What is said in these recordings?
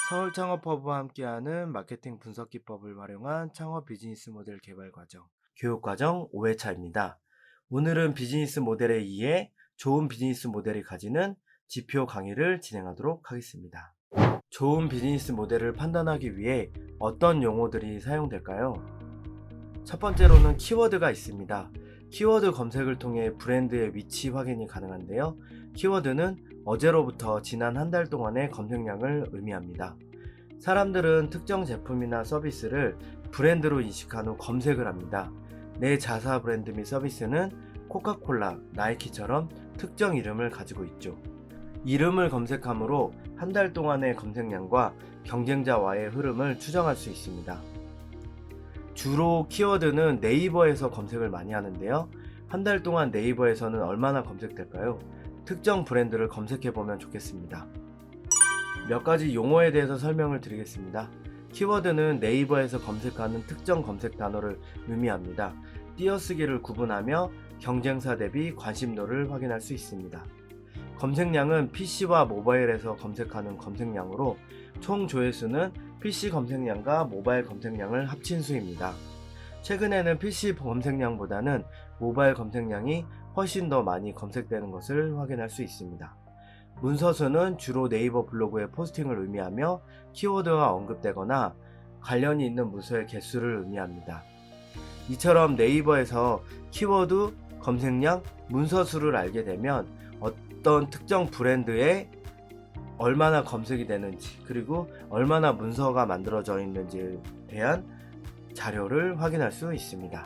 서울 창업허브와 함께하는 마케팅 분석 기법을 활용한 창업 비즈니스 모델 개발 과정, 교육과정 5회차입니다. 오늘은 비즈니스 모델에 의해 좋은 비즈니스 모델이 가지는 지표 강의를 진행하도록 하겠습니다. 좋은 비즈니스 모델을 판단하기 위해 어떤 용어들이 사용될까요? 첫 번째로는 키워드가 있습니다. 키워드 검색을 통해 브랜드의 위치 확인이 가능한데요. 키워드는 어제로부터 지난 한 달 동안의 검색량을 의미합니다. 사람들은 특정 제품이나 서비스를 브랜드로 인식한 후 검색을 합니다. 내 자사 브랜드 및 서비스는 코카콜라, 나이키처럼 특정 이름을 가지고 있죠. 이름을 검색함으로 한 달 동안의 검색량과 경쟁자와의 흐름을 추정할 수 있습니다. 주로 키워드는 네이버에서 검색을 많이 하는데요. 한 달 동안 네이버에서는 얼마나 검색될까요? 특정 브랜드를 검색해보면 좋겠습니다. 몇 가지 용어에 대해서 설명을 드리겠습니다. 키워드는 네이버에서 검색하는 특정 검색 단어를 의미합니다. 띄어쓰기를 구분하며 경쟁사 대비 관심도를 확인할 수 있습니다. 검색량은 PC와 모바일에서 검색하는 검색량으로 총 조회수는 PC 검색량과 모바일 검색량을 합친 수입니다. 최근에는 PC 검색량보다는 모바일 검색량이 훨씬 더 많이 검색되는 것을 확인할 수 있습니다. 문서수는 주로 네이버 블로그의 포스팅을 의미하며 키워드가 언급되거나 관련이 있는 문서의 개수를 의미합니다. 이처럼 네이버에서 키워드, 검색량, 문서수를 알게 되면 어떤 특정 브랜드에 얼마나 검색이 되는지, 그리고 얼마나 문서가 만들어져 있는지에 대한 자료를 확인할 수 있습니다.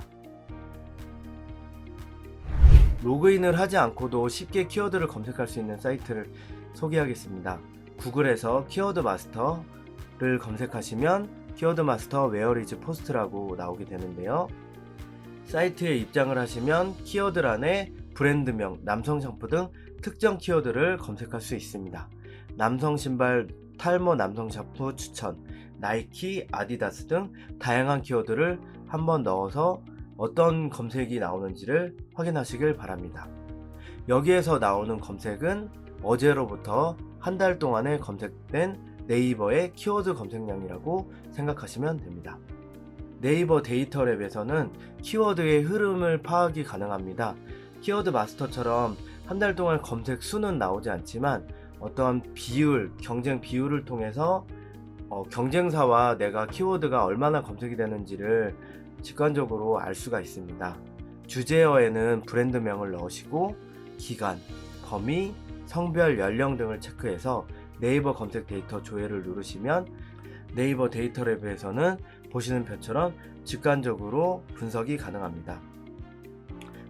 로그인을 하지 않고도 쉽게 키워드를 검색할 수 있는 사이트를 소개하겠습니다. 구글에서 키워드 마스터를 검색하시면 키워드 마스터 웨어리즈 포스트라고 나오게 되는데요. 사이트에 입장을 하시면 키워드란에 브랜드명, 남성 샴푸 등 특정 키워드를 검색할 수 있습니다. 남성 신발, 탈모 남성 샴푸 추천, 나이키, 아디다스 등 다양한 키워드를 한번 넣어서 어떤 검색이 나오는지를 확인하시길 바랍니다. 여기에서 나오는 검색은 어제로부터 한 달 동안에 검색된 네이버의 키워드 검색량이라고 생각하시면 됩니다. 네이버 데이터랩에서는 키워드의 흐름을 파악이 가능합니다. 키워드 마스터처럼 한 달 동안 검색 수는 나오지 않지만 어떤 비율, 경쟁 비율을 통해서 경쟁사와 내가 키워드가 얼마나 검색이 되는지를 직관적으로 알 수가 있습니다. 주제어에는 브랜드명을 넣으시고 기간, 범위, 성별, 연령 등을 체크해서 네이버 검색 데이터 조회를 누르시면 네이버 데이터랩에서는 보시는 표처럼 직관적으로 분석이 가능합니다.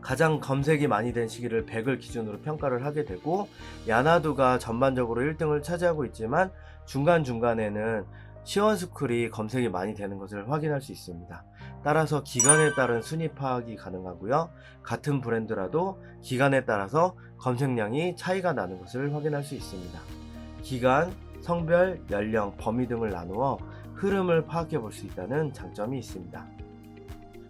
가장 검색이 많이 된 시기를 100을 기준으로 평가를 하게 되고, 야나두가 전반적으로 1등을 차지하고 있지만 중간중간에는 시원스쿨이 검색이 많이 되는 것을 확인할 수 있습니다. 따라서 기간에 따른 순위 파악이 가능하고요. 같은 브랜드라도 기간에 따라서 검색량이 차이가 나는 것을 확인할 수 있습니다. 기간, 성별, 연령, 범위 등을 나누어 흐름을 파악해 볼 수 있다는 장점이 있습니다.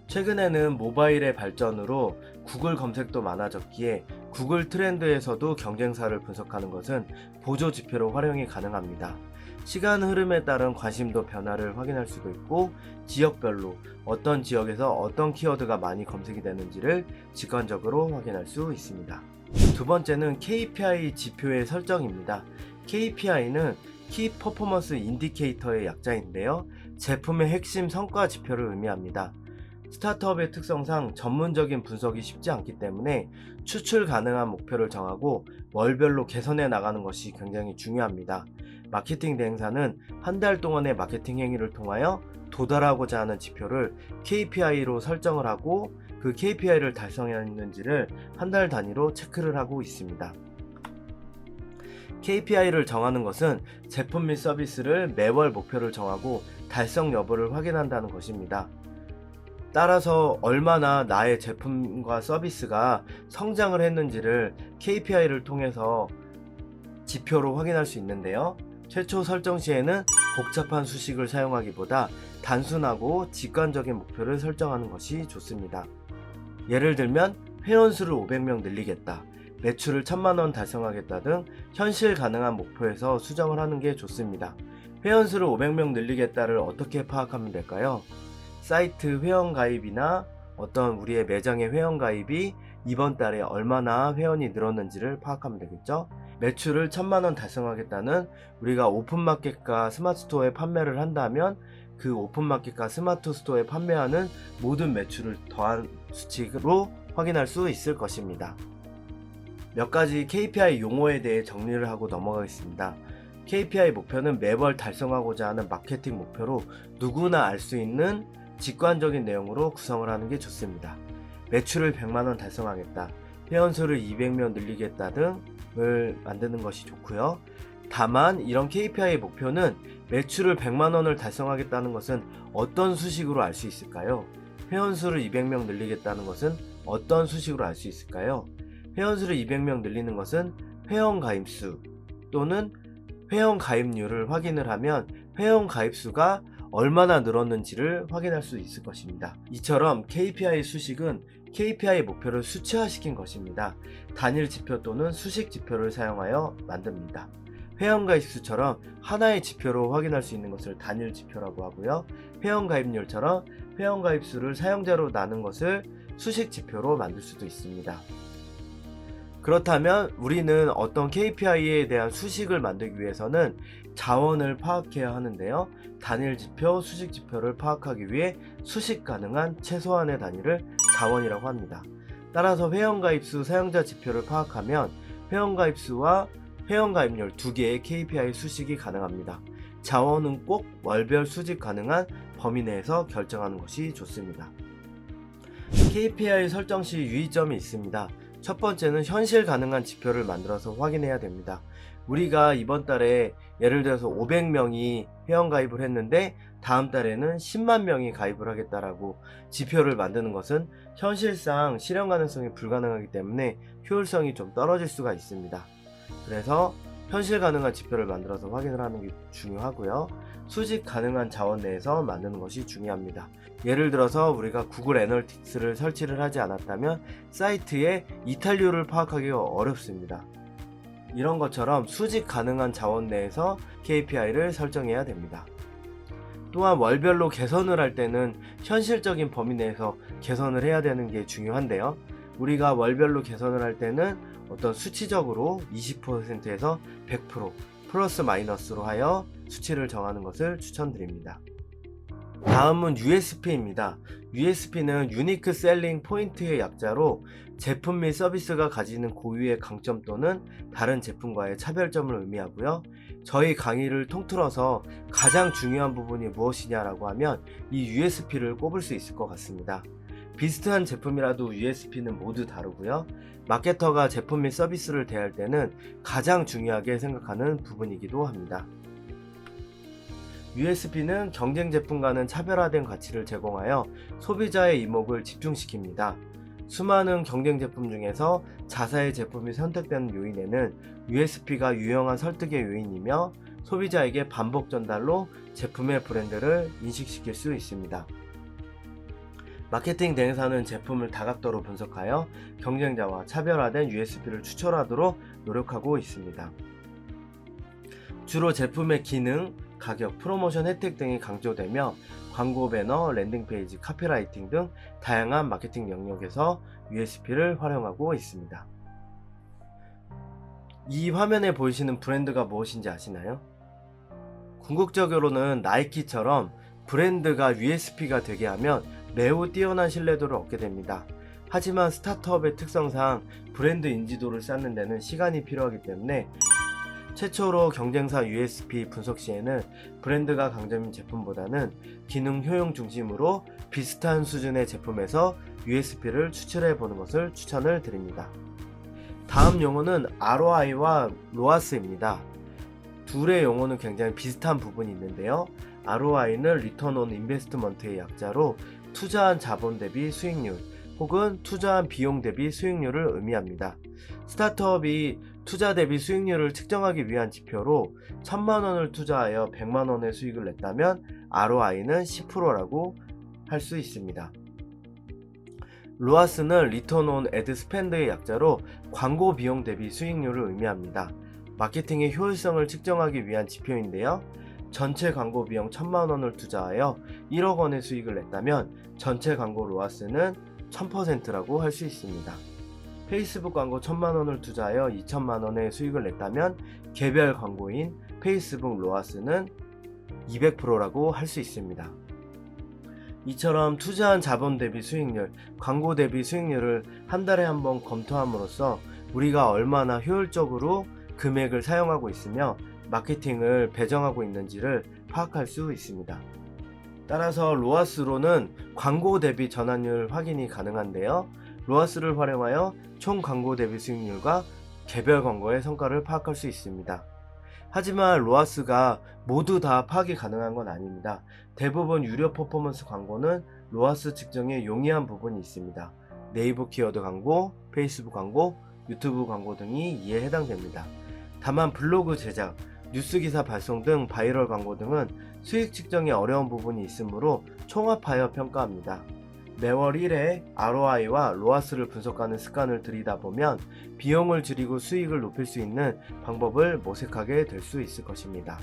최근에는 모바일의 발전으로 구글 검색도 많아졌기에 구글 트렌드에서도 경쟁사를 분석하는 것은 보조 지표로 활용이 가능합니다. 시간 흐름에 따른 관심도 변화를 확인할 수도 있고, 지역별로 어떤 지역에서 어떤 키워드가 많이 검색이 되는지를 직관적으로 확인할 수 있습니다. 두 번째는 KPI 지표의 설정입니다. KPI는 키 퍼포먼스 인디케이터의 약자인데요. 제품의 핵심 성과 지표를 의미합니다. 스타트업의 특성상 전문적인 분석이 쉽지 않기 때문에 추출 가능한 목표를 정하고 월별로 개선해 나가는 것이 굉장히 중요합니다. 마케팅 대행사는 한 달 동안의 마케팅 행위를 통하여 도달하고자 하는 지표를 KPI로 설정을 하고 그 KPI를 달성했는지를 한 달 단위로 체크를 하고 있습니다. KPI를 정하는 것은 제품 및 서비스를 매월 목표를 정하고 달성 여부를 확인한다는 것입니다. 따라서 얼마나 나의 제품과 서비스가 성장을 했는지를 KPI를 통해서 지표로 확인할 수 있는데요. 최초 설정 시에는 복잡한 수식을 사용하기보다 단순하고 직관적인 목표를 설정하는 것이 좋습니다. 예를 들면 회원수를 500명 늘리겠다, 매출을 1000만원 달성하겠다 등 현실 가능한 목표에서 수정을 하는 게 좋습니다. 회원수를 500명 늘리겠다를 어떻게 파악하면 될까요? 사이트 회원가입이나 어떤 우리의 매장의 회원가입이 이번 달에 얼마나 회원이 늘었는지를 파악하면 되겠죠. 매출을 1000만원 달성하겠다는 우리가 오픈마켓과 스마트스토어에 판매를 한다면 그 오픈마켓과 스마트스토어에 판매하는 모든 매출을 더한 수치로 확인할 수 있을 것입니다. 몇 가지 KPI 용어에 대해 정리를 하고 넘어가겠습니다. KPI 목표는 매월 달성하고자 하는 마케팅 목표로 누구나 알 수 있는 직관적인 내용으로 구성을 하는 게 좋습니다. 매출을 100만원 달성하겠다, 회원수를 200명 늘리겠다 등을 만드는 것이 좋고요. 다만 이런 KPI 목표는 매출을 100만원을 달성하겠다는 것은 어떤 수식으로 알 수 있을까요? 회원수를 200명 늘리겠다는 것은 어떤 수식으로 알 수 있을까요? 회원수를 200명 늘리는 것은 회원 가입수 또는 회원 가입률을 확인을 하면 회원 가입수가 얼마나 늘었는지를 확인할 수 있을 것입니다. 이처럼 KPI 수식은 KPI 목표를 수치화시킨 것입니다. 단일 지표 또는 수식 지표를 사용하여 만듭니다. 회원 가입수처럼 하나의 지표로 확인할 수 있는 것을 단일 지표라고 하고요. 회원 가입률처럼 회원 가입수를 사용자로 나눈 것을 수식 지표로 만들 수도 있습니다. 그렇다면 우리는 어떤 KPI에 대한 수식을 만들기 위해서는 자원을 파악해야 하는데요. 단일 지표, 수식 지표를 파악하기 위해 수식 가능한 최소한의 단위를 자원이라고 합니다. 따라서 회원가입수 사용자 지표를 파악하면 회원가입수와 회원가입률 두 개의 KPI 수식이 가능합니다. 자원은 꼭 월별 수집 가능한 범위 내에서 결정하는 것이 좋습니다. KPI 설정 시 유의점이 있습니다. 첫 번째는 현실 가능한 지표를 만들어서 확인해야 됩니다. 우리가 이번 달에 예를 들어서 500명이 회원 가입을 했는데 다음 달에는 10만 명이 가입을 하겠다라고 지표를 만드는 것은 현실상 실현 가능성이 불가능하기 때문에 효율성이 좀 떨어질 수가 있습니다. 그래서 현실 가능한 지표를 만들어서 확인을 하는 게 중요하고요. 수집 가능한 자원 내에서 만드는 것이 중요합니다. 예를 들어서 우리가 구글 애널리틱스를 설치를 하지 않았다면 사이트의 이탈률을 파악하기가 어렵습니다. 이런 것처럼 수집 가능한 자원 내에서 KPI를 설정해야 됩니다. 또한 월별로 개선을 할 때는 현실적인 범위 내에서 개선을 해야 되는 게 중요한데요. 우리가 월별로 개선을 할 때는 어떤 수치적으로 20%에서 100% 플러스 마이너스로 하여 수치를 정하는 것을 추천드립니다. 다음은 USP입니다. USP는 유니크 셀링 포인트의 약자로 제품 및 서비스가 가지는 고유의 강점 또는 다른 제품과의 차별점을 의미하고요. 저희 강의를 통틀어서 가장 중요한 부분이 무엇이냐라고 하면 이 USP를 꼽을 수 있을 것 같습니다. 비슷한 제품이라도 USP는 모두 다르고요. 마케터가 제품 및 서비스를 대할 때는 가장 중요하게 생각하는 부분이기도 합니다. USP는 경쟁 제품과는 차별화된 가치를 제공하여 소비자의 이목을 집중시킵니다. 수많은 경쟁 제품 중에서 자사의 제품이 선택되는 요인에는 USP가 유용한 설득의 요인이며 소비자에게 반복 전달로 제품의 브랜드를 인식시킬 수 있습니다. 마케팅 대행사는 제품을 다각도로 분석하여 경쟁자와 차별화된 USP를 추출하도록 노력하고 있습니다. 주로 제품의 기능, 가격, 프로모션 혜택 등이 강조되며 광고 배너, 랜딩페이지, 카피라이팅 등 다양한 마케팅 영역에서 USP를 활용하고 있습니다. 이 화면에 보이시는 브랜드가 무엇인지 아시나요? 궁극적으로는 나이키처럼 브랜드가 USP가 되게 하면 매우 뛰어난 신뢰도를 얻게 됩니다. 하지만 스타트업의 특성상 브랜드 인지도를 쌓는 데는 시간이 필요하기 때문에 최초로 경쟁사 USP 분석 시에는 브랜드가 강점인 제품보다는 기능 효용 중심으로 비슷한 수준의 제품에서 USP를 추출해 보는 것을 추천을 드립니다. 다음 용어는 ROI와 ROAS입니다. 둘의 용어는 굉장히 비슷한 부분이 있는데요. ROI는 Return on Investment의 약자로 투자한 자본 대비 수익률 혹은 투자한 비용 대비 수익률을 의미합니다. 스타트업이 투자 대비 수익률을 측정하기 위한 지표로 1000만원을 투자하여 100만원의 수익을 냈다면 ROI는 10%라고 할 수 있습니다. 로아스는 리턴 온 애드 스펜드의 약자로 광고 비용 대비 수익률을 의미합니다. 마케팅의 효율성을 측정하기 위한 지표인데요. 전체 광고 비용 1000만원을 투자하여 1억 원의 수익을 냈다면 전체 광고 로아스는 1000%라고 할 수 있습니다. 페이스북 광고 1000만원을 투자하여 2000만원의 수익을 냈다면 개별 광고인 페이스북 로아스는 200%라고 할 수 있습니다. 이처럼 투자한 자본 대비 수익률, 광고 대비 수익률을 한 달에 한 번 검토함으로써 우리가 얼마나 효율적으로 금액을 사용하고 있으며 마케팅을 배정하고 있는지를 파악할 수 있습니다. 따라서 로아스로는 광고 대비 전환율 확인이 가능한데요. 로아스를 활용하여 총 광고 대비 수익률과 개별 광고의 성과를 파악할 수 있습니다. 하지만 로아스가 모두 다 파악이 가능한 건 아닙니다. 대부분 유료 퍼포먼스 광고는 로아스 측정에 용이한 부분이 있습니다. 네이버 키워드 광고, 페이스북 광고, 유튜브 광고 등이 이에 해당됩니다. 다만 블로그 제작, 뉴스 기사 발송 등 바이럴 광고 등은 수익 측정에 어려운 부분이 있으므로 총합하여 평가합니다. 매월 1회 ROI와 로아스를 분석하는 습관을 들이다 보면 비용을 줄이고 수익을 높일 수 있는 방법을 모색하게 될 수 있을 것입니다.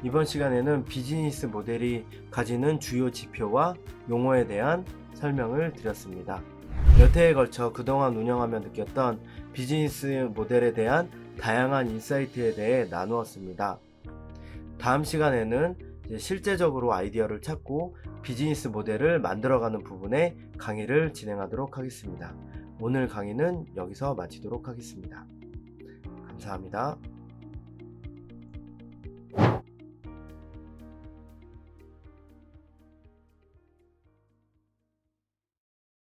이번 시간에는 비즈니스 모델이 가지는 주요 지표와 용어에 대한 설명을 드렸습니다. 몇 해에 걸쳐 그동안 운영하며 느꼈던 비즈니스 모델에 대한 다양한 인사이트에 대해 나누었습니다. 다음 시간에는 실제적으로 아이디어를 찾고 비즈니스 모델을 만들어가는 부분에 강의를 진행하도록 하겠습니다. 오늘 강의는 여기서 마치도록 하겠습니다. 감사합니다.